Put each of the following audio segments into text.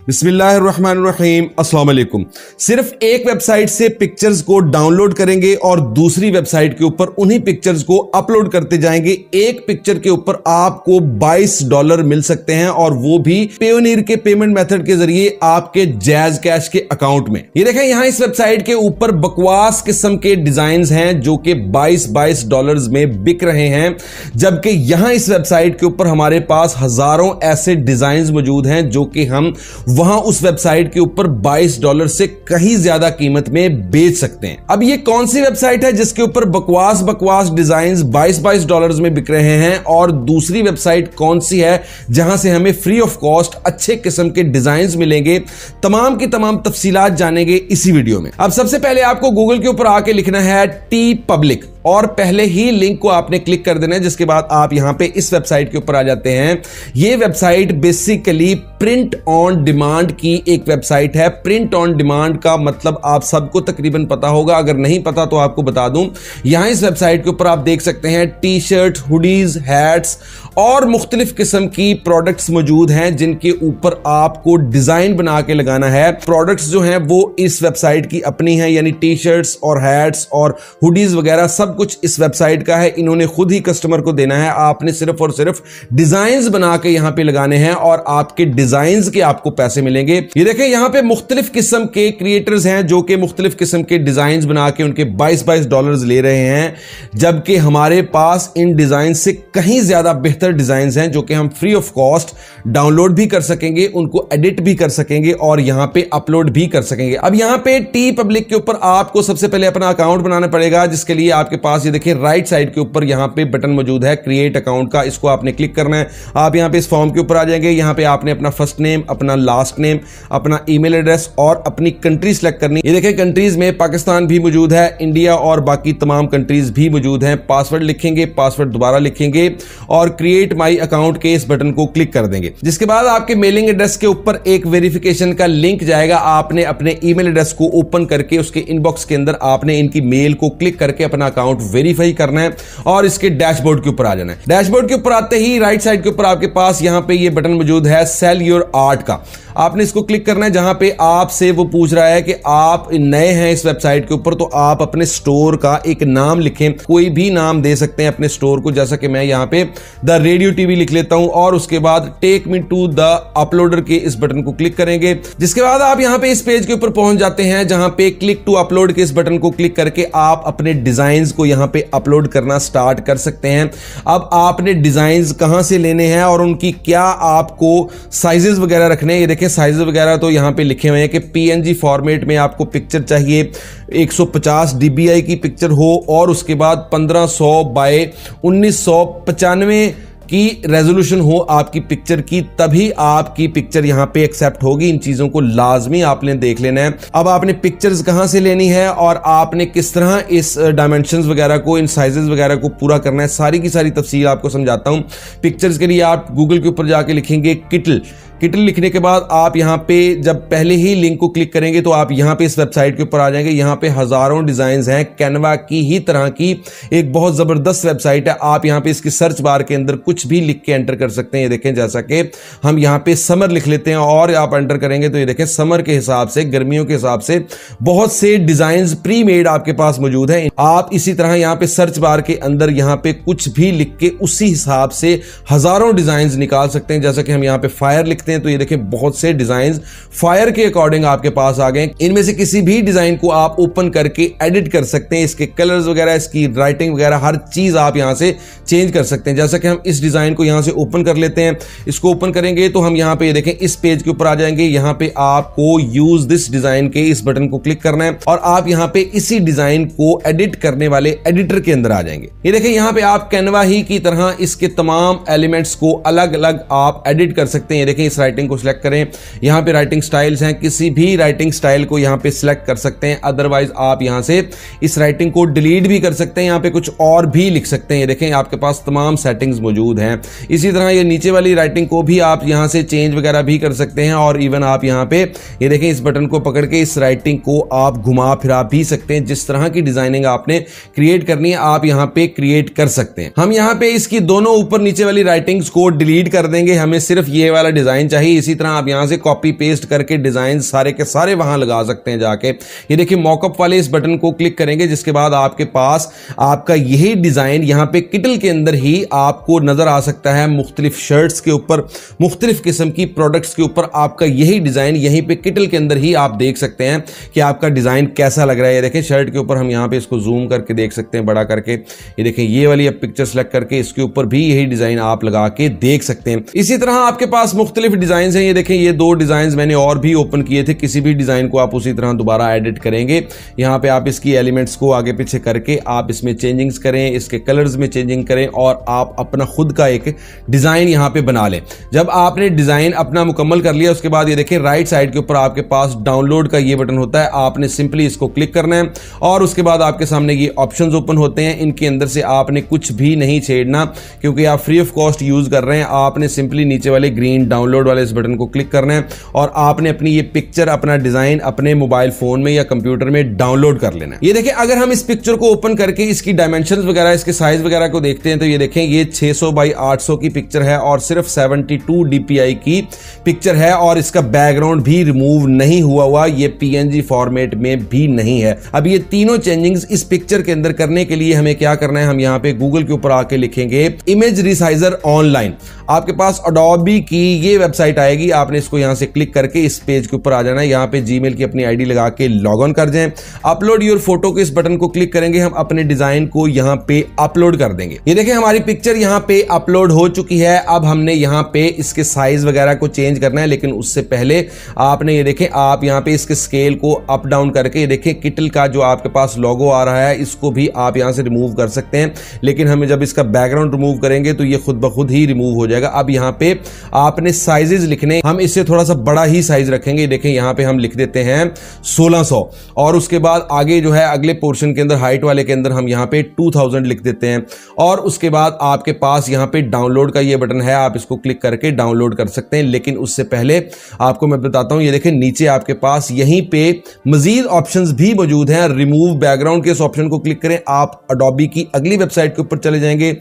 बिस्मिल्लाहिर्रहमानिर्रहीम, अस्सलाम वालेकुम। सिर्फ एक वेबसाइट से पिक्चर्स को डाउनलोड करेंगे और दूसरी वेबसाइट के ऊपर उन्हीं पिक्चर्स को अपलोड करते जाएंगे। एक पिक्चर के ऊपर आपको $22 मिल सकते हैं और वो भी पेयोनियर के पेमेंट मेथड के जरिए आपके जैज कैश के अकाउंट में। ये देखें, यहां इस वेबसाइट के ऊपर बकवास किस्म के डिजाइन हैं जो कि $22 में बिक रहे हैं, जबकि यहां इस वेबसाइट के ऊपर हमारे पास हजारों ऐसे डिजाइन मौजूद हैं जो कि हम वहां उस वेबसाइट के ऊपर $22 से कहीं ज्यादा कीमत में बेच सकते हैं। अब ये कौन सी वेबसाइट है जिसके ऊपर बकवास डिजाइन $22 में बिक रहे हैं, और दूसरी वेबसाइट कौन सी है जहां से हमें फ्री ऑफ कॉस्ट अच्छे किस्म के डिजाइन मिलेंगे? तमाम की तमाम तफसीलात जानेंगे इसी वीडियो में। अब सबसे पहले आपको गूगल के ऊपर आके लिखना है TeePublic, और पहले ही लिंक को आपने क्लिक कर देना है, जिसके बाद आप यहां पे इस वेबसाइट के ऊपर आ जाते हैं। यह website basically print on demand की एक वेबसाइट है। प्रिंट ऑन डिमांड का मतलब आप सबको तकरीबन पता होगा, अगर नहीं पता तो आपको बता दूं। यहां इस वेबसाइट के ऊपर आप देख सकते हैं टी शर्ट, हुडीज, हैट्स और मुख्तलिफ किस्म की प्रोडक्ट्स मौजूद हैं जिनके ऊपर आपको डिजाइन बना के लगाना है। प्रोडक्ट्स जो हैं वो इस वेबसाइट की अपनी हैं, यानी टी शर्ट्स और हैट्स और हुडीज वगैरह सब कुछ इस वेबसाइट का है। इन्होंने खुद ही कस्टमर को देना है, आपने सिर्फ और सिर्फ डिजाइन्स बना के यहां पे लगाने हैं और आपके डिजाइन्स के आपको पैसे मिलेंगे। ये देखें, यहां पे मुख्तलिफ किस्म के क्रिएटर्स हैं जो कि मुख्तलिफ किस्म के डिजाइन्स बना के उनके $22 ले रहे हैं, जबकि हमारे पास इन डिजाइन से कहीं ज्यादा बेहतर डिजाइन्स हैं जो कि हम फ्री ऑफ कॉस्ट डाउनलोड भी कर सकेंगे, उनको एडिट भी कर सकेंगे और यहां पे अपलोड भी कर सकेंगे। अब यहां पे TeePublic के ऊपर आपको सबसे पहले अपना अकाउंट बनाना पड़ेगा, जिसके लिए आपके पास ये देखिए राइट साइड के ऊपर यहां पे बटन मौजूद है क्रिएट अकाउंट का। इसको आपने क्लिक करना है। आप यहां पे इस फॉर्म के ऊपर आ जाएंगे। यहां पे आपने अपना फर्स्ट नेम, अपना लास्ट नेम, अपना ईमेल एड्रेस और अपनी कंट्री सेलेक्ट करनी। ये देखिए, कंट्रीज में पाकिस्तान भी मौजूद है, इंडिया और बाकी तमाम कंट्रीज भी मौजूद हैं। पासवर्ड लिखेंगे, पासवर्ड दोबारा लिखेंगे और क्रिएट माई अकाउंट के इस बटन को क्लिक कर देंगे। जिसके बाद आपके मेलिंग एड्रेस के ऊपर एक वेरिफिकेशन का लिंक जाएगा। आपने अपने ईमेल एड्रेस को ओपन करके उसके इनबॉक्स के अंदर आपने इनकी मेल को क्लिक करके अपना अकाउंट वेरीफाई करना है और इसके डैशबोर्ड के ऊपर आ जाना है। डैशबोर्ड के ऊपर आते ही राइट साइड के ऊपर आपके पास यहां पे ये बटन मौजूद है सेल योर आर्ट का। आपने इसको क्लिक करना है, जहां पे आपसे वो पूछ रहा है कि आप नए हैं इस वेबसाइट के ऊपर तो आप अपने स्टोर का एक नाम लिखें। कोई भी नाम दे सकते हैं अपने स्टोर को, जैसा कि मैं यहां पे द रेडियो टीवी लिख लेता हूं और उसके बाद take me to the uploader के इस बटन को क्लिक करेंगे। जिसके बाद आप यहां पे इस पेज के ऊपर पहुंच जाते हैं, जहां पे क्लिक टू अपलोड के इस बटन को क्लिक करके आप अपने डिजाइन को यहां पे अपलोड करना स्टार्ट कर सकते हैं। अब आपने डिजाइन कहां से लेने हैं और उनकी क्या आपको साइजेस वगैरह रखने हैं। ये देखिए, साइजेस वगैरह तो यहां पे लिखे हुए हैं कि PNG फॉर्मेट में आपको पिक्चर चाहिए, 150 dpi की पिक्चर हो और उसके बाद 1500 बाय 1995 की रेजोल्यूशन हो आपकी पिक्चर की, तभी आपकी पिक्चर यहां पे एक्सेप्ट होगी। इन चीजों को लाजमी आपने देख लेना है। अब आपने पिक्चर्स कहां से लेनी है और आपने किस तरह इस डायमेंशंस वगैरह को, इन साइजेस वगैरह को पूरा करना है, सारी की सारी तफसील आपको समझाता हूं। पिक्चर्स के लिए आप गूगल के ऊपर जाके लिखेंगे किटल लिखने के बाद आप यहां पे जब पहले ही लिंक को क्लिक करेंगे तो आप यहां पे इस वेबसाइट के ऊपर आ जाएंगे। यहां पे हजारों डिजाइन हैं, कैनवा की ही तरह की एक बहुत जबरदस्त वेबसाइट है। आप यहां पे इसकी सर्च बार के अंदर कुछ भी लिख के एंटर कर सकते हैं। ये देखें, जैसा कि हम यहां पे समर लिख लेते हैं और आप एंटर करेंगे तो ये देखें समर के हिसाब से, गर्मियों के हिसाब से बहुत से डिजाइन प्री मेड आपके पास मौजूद है। आप इसी तरह यहां पे सर्च बार के अंदर यहां पे कुछ भी लिख के उसी हिसाब से हजारों डिजाइन निकाल सकते हैं। जैसा कि हम यहां पे फायर लिखते हैं तो ये देखें बहुत से डिजाइन फायर के अकॉर्डिंग आपके पास आ गए। इनमें से किसी भी डिजाइन को आप ओपन करके एडिट कर सकते हैं। इसके कलर्स वगैरह, इसकी राइटिंग वगैरह हर चीज आप यहां से चेंज कर सकते हैं। जैसा कि हम इस डिजाइन को यहां से ओपन कर लेते हैं। इसको ओपन करेंगे तो हम यहां पे ये देखें इस पेज के ऊपर आ जाएंगे। यहां पे आपको यूज दिस डिजाइन के इस बटन को क्लिक करना है और आप यहां पे इसी डिजाइन को एडिट करने वाले एडिटर के अंदर आ जाएंगे। ये देखें, यहां पे आप कैनवा ही की तरह इसके तमाम एलिमेंट्स को अलग अलग आप एडिट कर सकते हैं। ये देखें, इस राइटिंग को सिलेक्ट करें, यहां पे राइटिंग स्टाइल्स हैं, किसी भी राइटिंग स्टाइल को यहां पे सिलेक्ट कर सकते हैं। अदरवाइज आप यहां से इस राइटिंग को डिलीट भी कर सकते हैं, यहां पे कुछ और भी लिख सकते हैं। ये देखें, आपके पास तमाम सेटिंग्स मौजूद हैं। इसी तरह ये नीचे वाली राइटिंग को भी आप यहां से चेंज वगैरह भी कर सकते हैं और इवन आप यहां पे ये देखें इस बटन को पकड़ के इस राइटिंग को आप घुमा फिरा भी सकते हैं। जिस तरह की डिजाइनिंग आपने क्रिएट करनी है आप यहां पे क्रिएट कर सकते हैं। हम यहां पे इसकी दोनों ऊपर नीचे वाली राइटिंग्स को डिलीट कर देंगे, हमें सिर्फ ये वाला डिजाइन चाहिए, इसी तरह आप यहां से कॉपी पेस्ट करके डिजाइन सारे के सारे वहां लगा सकते हैं जाके। ये देखिए मॉकअप वाले इस बटन को क्लिक करेंगे, जिसके बाद आपके पास आपका यही डिजाइन यहां पे किटल के अंदर ही आपको नजर आ सकता है। मुख्तलिफ शर्ट्स के ऊपर, मुख्तलिफ किस्म की प्रोडक्ट्स के ऊपर आपका यही डिजाइन यहीं पे किटल के अंदर ही आप देख सकते हैं कि आपका डिजाइन कैसा लग रहा है। ये देखें शर्ट के ऊपर हम यहां पे इसको जूम करके देख सकते हैं, बड़ा करके। ये देखें ये वाली अब पिक्चर सेलेक्ट करके इसके ऊपर भी यही डिजाइन आप लगा के देख सकते हैं। इसी तरह आपके पास मुख्तलिफ डिजाइन हैं। ये देखें ये दो डिजाइन मैंने और भी ओपन किए थे, किसी भी डिजाइन को आप उसी तरह दोबारा एडिट करेंगे। यहां पे आप इसकी एलिमेंट्स को आगे पीछे करके आप इसमें चेंजिंग्स करें, इसके कलर्स में चेंजिंग करें और आप अपना खुद का एक डिजाइन यहां पे बना लें। जब आपने डिजाइन अपना मुकम्मल कर लिया, उसके बाद ये देखें राइट साइड के ऊपर आपके पास डाउनलोड का ये बटन होता है। आपने सिंपली इसको क्लिक करना है और उसके बाद आपके सामने ये ऑप्शंस ओपन होते हैं। इनके अंदर से आपने कुछ भी नहीं छेड़ना, क्योंकि आप फ्री ऑफ कॉस्ट यूज कर रहे हैं। आपने सिंपली नीचे वाले ग्रीन डाउनलोड वाले इस बटन को क्लिक करना है और आपने अपनी ये पिक्चर, अपना डिजाइन अपने मोबाइल फोन में या कंप्यूटर में डाउनलोड कर लेना है। ये देखें अगर हम इस पिक्चर को ओपन करके इसकी डायमेंशंस वगैरह, इसके साइज वगैरह को देखते हैं, तो ये देखें ये 600 बाई 800 की पिक्चर है और सिर्फ 72 DPI की पिक्चर है और इसका बैकग्राउंड भी रिमूव नहीं हुआ, ये PNG फॉर्मेट में भी नहीं है। अब ये तीनों चेंजिंग्स इस पिक्चर के अंदर करने के लिए हमें क्या करना है, हम यहां पे गूगल के ऊपर आके लिखेंगे इमेज रिसाइजर ऑनलाइन। आपके पास अडोबी की ये वेबसाइट आएगी, आपने इसको यहां से क्लिक करके इस पेज के ऊपर आ जाना है। यहां पे जीमेल की अपनी आईडी लगा के लॉग ऑन कर जाएं। अपलोड योर फोटो के इस बटन को क्लिक करेंगे, हम अपने डिजाइन को यहां पे अपलोड कर देंगे। ये देखें हमारी पिक्चर यहां पे अपलोड हो चुकी है। अब हमने यहां पे इसके साइज वगैरह को चेंज करना है, लेकिन उससे पहले आपने ये देखें आप यहां पे इसके स्केल को अप डाउन करके, ये देखें किटल का जो आपके पास लोगो आ रहा है इसको भी आप यहां से रिमूव कर सकते हैं, लेकिन हमें जब इसका बैकग्राउंड रिमूव करेंगे तो ये खुद ब खुद ही रिमूव हो जाएगा। अब यहां पे आपने साइजेस लिखने, हम इससे थोड़ा सा बड़ा ही साइज रखेंगे। देखें यहां पे हम लिख देते हैं 1600 और उसके बाद आगे जो है अगले पोर्शन के अंदर हाइट वाले के अंदर हम यहां पे 2000 लिख देते हैं और उसके बाद आपके पास यहां पे डाउनलोड का ये बटन है, आप इसको क्लिक करके डाउनलोड कर सकते हैं। लेकिन उससे पहले आपको मैं बताता हूं, ये देखें नीचे आपके पास यहीं पे मजीद ऑप्शंस भी मौजूद हैं। रिमूव बैकग्राउंड के इस ऑप्शन को क्लिक करें, आप अडोबी की अगली वेबसाइट के ऊपर चले जाएंगे,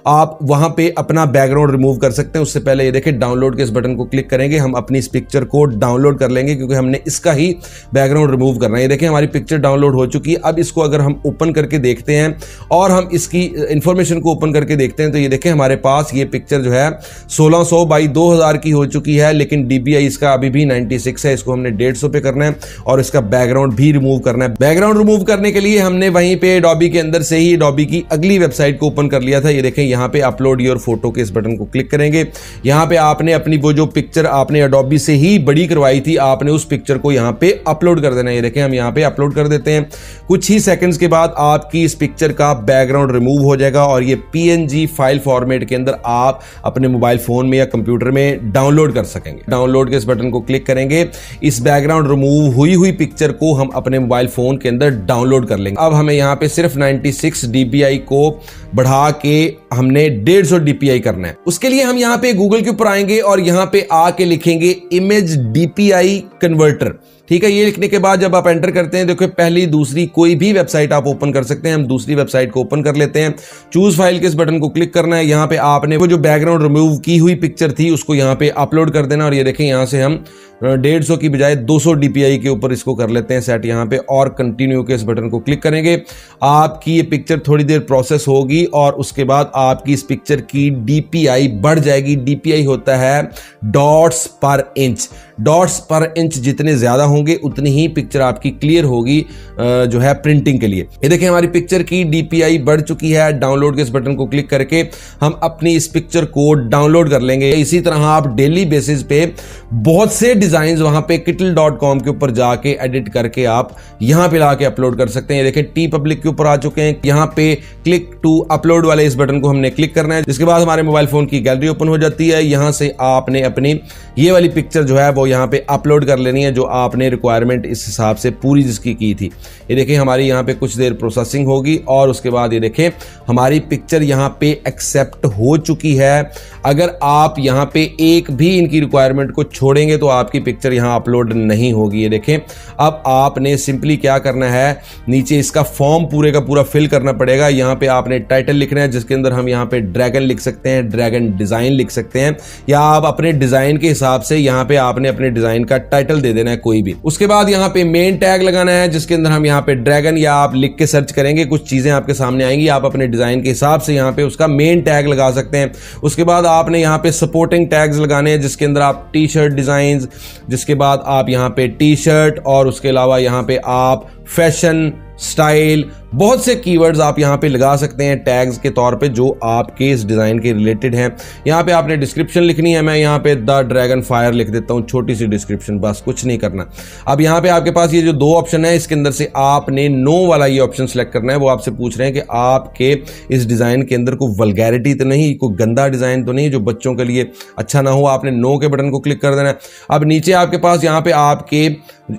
आप वहां पे अपना बैकग्राउंड रिमूव कर सकते हैं। उससे पहले ये देखें डाउनलोड के इस बटन को क्लिक करेंगे, हम अपनी इस पिक्चर को डाउनलोड कर लेंगे क्योंकि हमने इसका ही बैकग्राउंड रिमूव करना है। ये देखें हमारी पिक्चर डाउनलोड हो चुकी है। अब इसको अगर हम ओपन करके देखते हैं और हम इसकी इंफॉर्मेशन को ओपन करके देखते हैं, तो ये देखें हमारे पास ये पिक्चर जो है 1600 बाई 2000 की हो चुकी है, लेकिन DPI इसका अभी भी 96 है। इसको हमने 150 पे करना है और इसका बैकग्राउंड भी रिमूव करना है। बैकग्राउंड रिमूव करने के लिए हमने वहीं पे अडोबी के अंदर से ही अडोबी की अगली वेबसाइट को ओपन कर लिया था। ये देखें यहां पे अपलोड योर फोटो के इस बटन को क्लिक करेंगे। यहां पे आपने अपनी वो जो पिक्चर आपने अडोबी से ही बड़ी करवाई थी, आपने उस पिक्चर को यहां पे अपलोड कर देना है। ये देखें हम यहां पे अपलोड कर देते हैं। कुछ ही सेकंड्स के बाद आपकी इस पिक्चर का बैकग्राउंड रिमूव हो जाएगा और ये PNG फाइल फॉर्मेट के अंदर आप अपने मोबाइल फोन में या कंप्यूटर में डाउनलोड कर सकेंगे। डाउनलोड के इस बटन को क्लिक करेंगे, इस बैकग्राउंड रिमूव हुई पिक्चर को हम अपने मोबाइल फोन के अंदर डाउनलोड कर लेंगे। अब हमें यहां पे सिर्फ 96 DPI को बढ़ा के हमने 150 DPI करना है। उसके लिए हम यहां पे गूगल के ऊपर आएंगे और यहां पे आके लिखेंगे इमेज DPI कन्वर्टर। ठीक है, ये लिखने के बाद जब आप एंटर करते हैं, देखो पहली दूसरी कोई भी वेबसाइट आप ओपन कर सकते हैं। हम दूसरी वेबसाइट को ओपन कर लेते हैं। चूज फाइल के इस बटन को क्लिक करना है। यहां पे आपने वो जो बैकग्राउंड रिमूव की हुई पिक्चर थी उसको यहां पे अपलोड कर देना और ये देखें यहां से हम 150 की बजाय 200 DPI के ऊपर इसको कर लेते हैं सेट यहां पे और कंटिन्यू के इस बटन को क्लिक करेंगे। आपकी ये पिक्चर थोड़ी देर प्रोसेस होगी और उसके बाद आपकी इस पिक्चर की DPI बढ़ जाएगी। DPI होता है डॉट्स पर इंच। डॉट्स पर इंच जितने ज्यादा होंगे उतनी ही पिक्चर आपकी क्लियर होगी जो है प्रिंटिंग के लिए। ये देखें हमारी पिक्चर की DPI बढ़ चुकी है। डाउनलोड के इस बटन को क्लिक करके हम अपनी इस पिक्चर को डाउनलोड कर लेंगे। इसी तरह आप डेली बेसिस पे बहुत से डिजाइन वहां पे kittle.com के ऊपर जाके एडिट करके आप यहां पे लाके अपलोड कर सकते हैं। ये देखें टी पब्लिक के ऊपर आ चुके हैं। यहां पे क्लिक टू अपलोड वाले इस बटन को हमने क्लिक करना है, जिसके बाद हमारे मोबाइल फोन की गैलरी ओपन हो जाती है। यहां से आपने अपनी ये वाली पिक्चर जो है वो यहां पे अपलोड कर लेनी है, जो आपने रिक्वायरमेंट इस हिसाब से पूरी जिसकी की थी। ये देखें हमारी यहां पे कुछ देर प्रोसेसिंग होगी और उसके बाद ये देखें हमारी पिक्चर यहां पे एक्सेप्ट हो चुकी है। अगर आप यहां पे एक भी इनकी रिक्वायरमेंट को छोड़ेंगे तो आपकी पिक्चर यहाँ अपलोड नहीं होगी। ये देखें, अब आपने सिंपली क्या करना है, नीचे इसका फॉर्म पूरे का पूरा फिल करना पड़ेगा। यहाँ पे आपने टाइटल लिखना है जिसके अंदर हम यहाँ पे ड्रैगन लिख सकते हैं, ड्रैगन डिजाइन लिख सकते हैं, या आप अपने डिजाइन के हिसाब से यहाँ पे आपने अपने डिजाइन का टाइटल दे देना है कोई भी। उसके बाद यहाँ पे मेन टैग लगाना है जिसके अंदर हम यहाँ पे ड्रैगन, या आप लिख के सर्च करेंगे कुछ चीजें आपके सामने आएंगी, आप अपने डिजाइन के हिसाब से यहाँ पे उसका मेन टैग लगा सकते हैं। उसके बाद आपने यहाँ पे सपोर्टिंग टैग्स लगाने हैं जिसके अंदर आप टी शर्ट डिजाइन, जिसके बाद आप यहाँ पे टी शर्ट, और उसके अलावा यहाँ पे आप फैशन, स्टाइल, बहुत से कीवर्ड्स आप यहां पे लगा सकते हैं टैग्स के तौर पे जो आपके इस डिजाइन के रिलेटेड हैं। यहां पे आपने डिस्क्रिप्शन लिखनी है, मैं यहां पे द ड्रैगन फायर लिख देता हूं, छोटी सी डिस्क्रिप्शन, बस कुछ नहीं करना। अब यहां पे आपके पास ये जो दो ऑप्शन है इसके अंदर से आपने नो वाला ये ऑप्शन सेलेक्ट करना है। वो आपसे पूछ रहे हैं कि आपके इस डिजाइन के अंदर कोई वल्गैरिटी तो नहीं, कोई गंदा डिजाइन तो नहीं जो बच्चों के लिए अच्छा ना हो। आपने नो के बटन को क्लिक कर देना है। अब नीचे आपके पास यहाँ पे आपके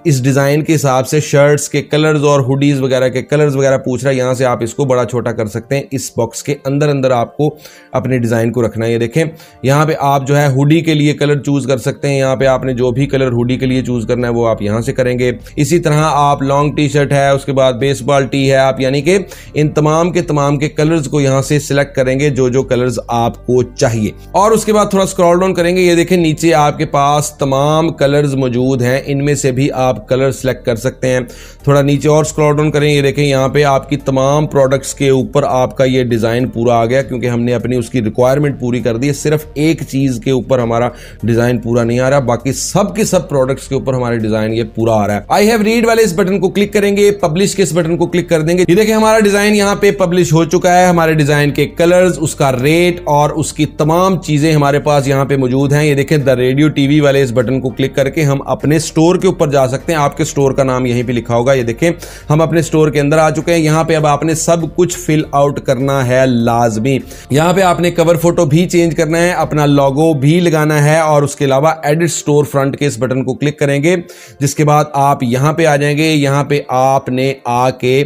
इस डिजाइन के हिसाब से शर्ट्स के कलर्स और हुडीज वगैरह के कलर्स वगैरह पूछ रहा है। यहां से आप इसको बड़ा छोटा कर सकते हैं। इस बॉक्स के अंदर अंदर आपको अपने डिजाइन को रखना है। ये देखें, यहां पे आप जो है हुडी के लिए कलर चूज कर सकते हैं। यहां पे आपने जो भी कलर हुडी के लिए चूज करना है वो आप यहां से करेंगे। इसी तरह आप लॉन्ग टी शर्ट है, उसके बाद बेसबॉल टी है, आप यानी कि इन तमाम के कलर्स को यहां से सिलेक्ट करेंगे जो जो कलर्स आपको चाहिए। और उसके बाद थोड़ा स्क्रॉल डाउन करेंगे। ये देखें, नीचे आपके पास तमाम कलर्स मौजूद हैं, इनमें से भी आप कलर सिलेक्ट कर सकते हैं। थोड़ा नीचे और स्क्रॉल डाउन करें, ये देखें यहाँ पे आपकी तमाम प्रोडक्ट्स के ऊपर आपका ये डिजाइन पूरा आ गया क्योंकि हमने अपनी उसकी रिक्वायरमेंट पूरी कर दी है। सिर्फ एक चीज के ऊपर हमारा डिजाइन पूरा नहीं आ रहा, बाकी सब के सब प्रोडक्ट्स के ऊपर हमारा डिजाइन ये पूरा आ रहा है। आई हैव रीड वाले इस बटन को क्लिक करेंगे, पब्लिश के इस बटन को क्लिक कर देंगे। ये देखें, हमारा डिजाइन यहाँ पे पब्लिश हो चुका है। हमारे डिजाइन के कलर्स, उसका रेट और उसकी तमाम चीजें हमारे पास यहाँ पे मौजूद हैं। ये देखें, द रेडियो टीवी वाले इस बटन को क्लिक करके हम अपने स्टोर के ऊपर जा सकते हैं। आपके स्टोर का नाम यहीं पे लिखा होगा। ये देखें, हम अपने स्टोर के अंदर आ चुके हैं। यहाँ पे अब आपने सब कुछ फिल आउट करना है लाजमी। यहाँ पे आपने कवर फोटो भी चेंज करना है, अपना लोगो भी लगाना है, और उसके अलावा एडिट स्टोर फ्रंट के इस बटन को क्लिक करेंगे जिसके बाद आप यहाँ पे आ जाएंगे। यहाँ पे आपने आके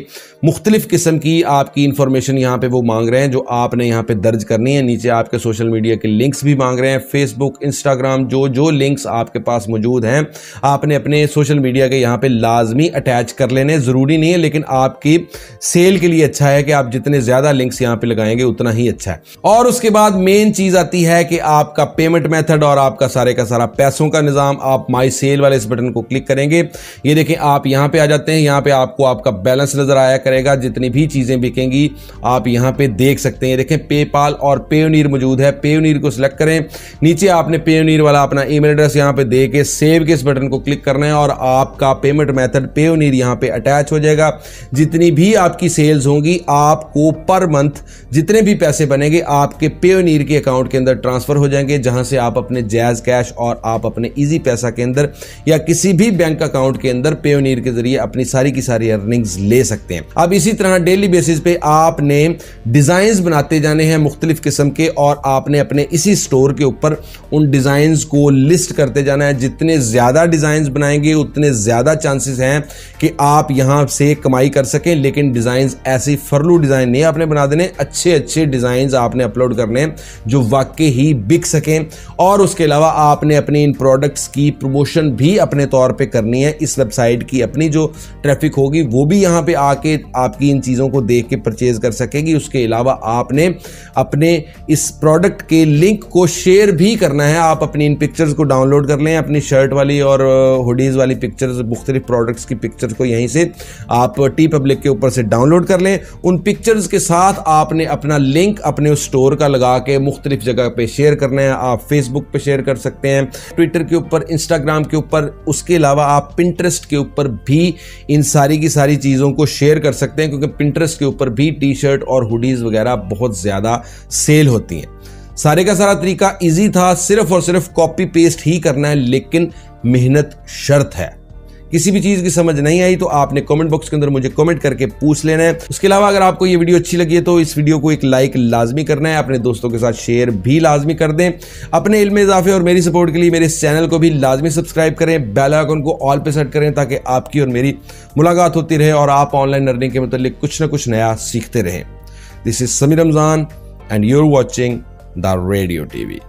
मुख्तलिफ किस्म की आपकी इंफॉर्मेशन यहाँ पे वो मांग रहे हैं जो आपने यहाँ पे दर्ज करनी है। नीचे आपके सोशल मीडिया के लिंक्स भी मांग रहे हैं, फेसबुक, इंस्टाग्राम, जो जो लिंक्स आपके पास मौजूद हैं आपने अपने सोशल मीडिया के यहाँ पे लाजमी अटैच कर लेने। जरूरी नहीं है, लेकिन आपकी सेल के लिए अच्छा है कि आप जितने ज्यादा लिंक्स यहाँ पे लगाएंगे उतना ही अच्छा है। और उसके बाद मेन चीज आती है कि आपका पेमेंट मेथड और आपका सारे का सारा पैसों का निजाम। आप माई सेल वाले इस बटन को क्लिक करेंगे। ये देखें, आप यहाँ पे आ जाते हैं। यहाँ पे आपको आपका बैलेंस नजर आया करेगा, जितनी भी चीजें बिकेंगी आप यहां पे देख सकते हैं। देखें, पेपाल और पेयोनीर मौजूद है। पेयोनीर को सिलेक्ट करें। नीचे आपने पेयोनीर वाला अपना ईमेल एड्रेस यहां पे दे के सेव के इस बटन को क्लिक करना है और आपका पेमेंट मेथड पेयोनीर यहां पे अटैच हो जाएगा। जितनी भी आपकी सेल्स होंगी आपको पर मंथ जितने भी पैसे बनेंगे आपके पेयोनीर के अकाउंट के अंदर ट्रांसफर हो जाएंगे, जहां से आप अपने जैज कैश और आप अपने इजी पैसा के अंदर या किसी भी बैंक अकाउंट के अंदर पेयोनीर के जरिए अपनी सारी की सारी अर्निंग्स ले सकते हैं। अब इसी तरह डेली बेसिस पे आपने डिजाइन्स बनाते जाने हैं मुख्तलिफ किस्म के, और आपने अपने इसी स्टोर के ऊपर उन डिजाइन्स को लिस्ट करते जाना है। जितने ज्यादा डिजाइन्स बनाएंगे उतने ज्यादा चांसेस हैं कि आप यहां से कमाई कर सकें। लेकिन डिजाइन्स ऐसी फरलू डिजाइन नहीं आपने बना देने, अच्छे अच्छे डिजाइन्स आपने अपलोड करने हैं जो वाकई ही बिक सकें। और उसके अलावा आपने अपने इन प्रोडक्ट्स की प्रमोशन भी अपने तौर पे करनी है। इस वेबसाइट की अपनी जो ट्रैफिक होगी वो भी यहां पे आके आपकी इन चीजों को देख के परचेज कर सकेगी। उसके अलावा आपने अपने इस प्रोडक्ट के लिंक को शेयर भी करना है। आप अपनी इन पिक्चर्स को डाउनलोड कर लें, अपनी शर्ट वाली और हुडीज वाली पिक्चर्स, मुख्तलिफ प्रोडक्ट्स की पिक्चर्स को यहीं से आप टी पब्लिक के ऊपर से डाउनलोड कर लें। उन पिक्चर्स के साथ आपने अपना लिंक अपने उस स्टोर का लगा के मुख्तलिफ जगह पे शेयर करना है। आप फेसबुक पे शेयर कर सकते हैं, ट्विटर के ऊपर, इंस्टाग्राम के ऊपर, उसके अलावा आप पिंटरेस्ट के ऊपर भी इन सारी की सारी चीजों को शेयर कर सकते हैं, क्योंकि पिंटरेस्ट के ऊपर भी टी शर्ट और हुडीज वगैरह बहुत ज्यादा सेल होती हैं। सारे का सारा तरीका इजी था, सिर्फ और सिर्फ कॉपी पेस्ट ही करना है, लेकिन मेहनत शर्त है। किसी भी चीज की समझ नहीं आई तो आपने कमेंट बॉक्स के अंदर मुझे कमेंट करके पूछ लेना है। उसके अलावा अगर आपको ये वीडियो अच्छी लगी है तो इस वीडियो को एक लाइक लाजमी करना है, अपने दोस्तों के साथ शेयर भी लाजमी कर दें। अपने इल्म में इजाफे और मेरी सपोर्ट के लिए मेरे इस चैनल को भी लाजमी सब्सक्राइब करें, बेल आइकन को ऑल पे सेट करें ताकि आपकी और मेरी मुलाकात होती रहे और आप ऑनलाइन अर्निंग के मतलब कुछ ना कुछ नया सीखते रहें। This is Sameer Ramzan and you are watching the radio TV.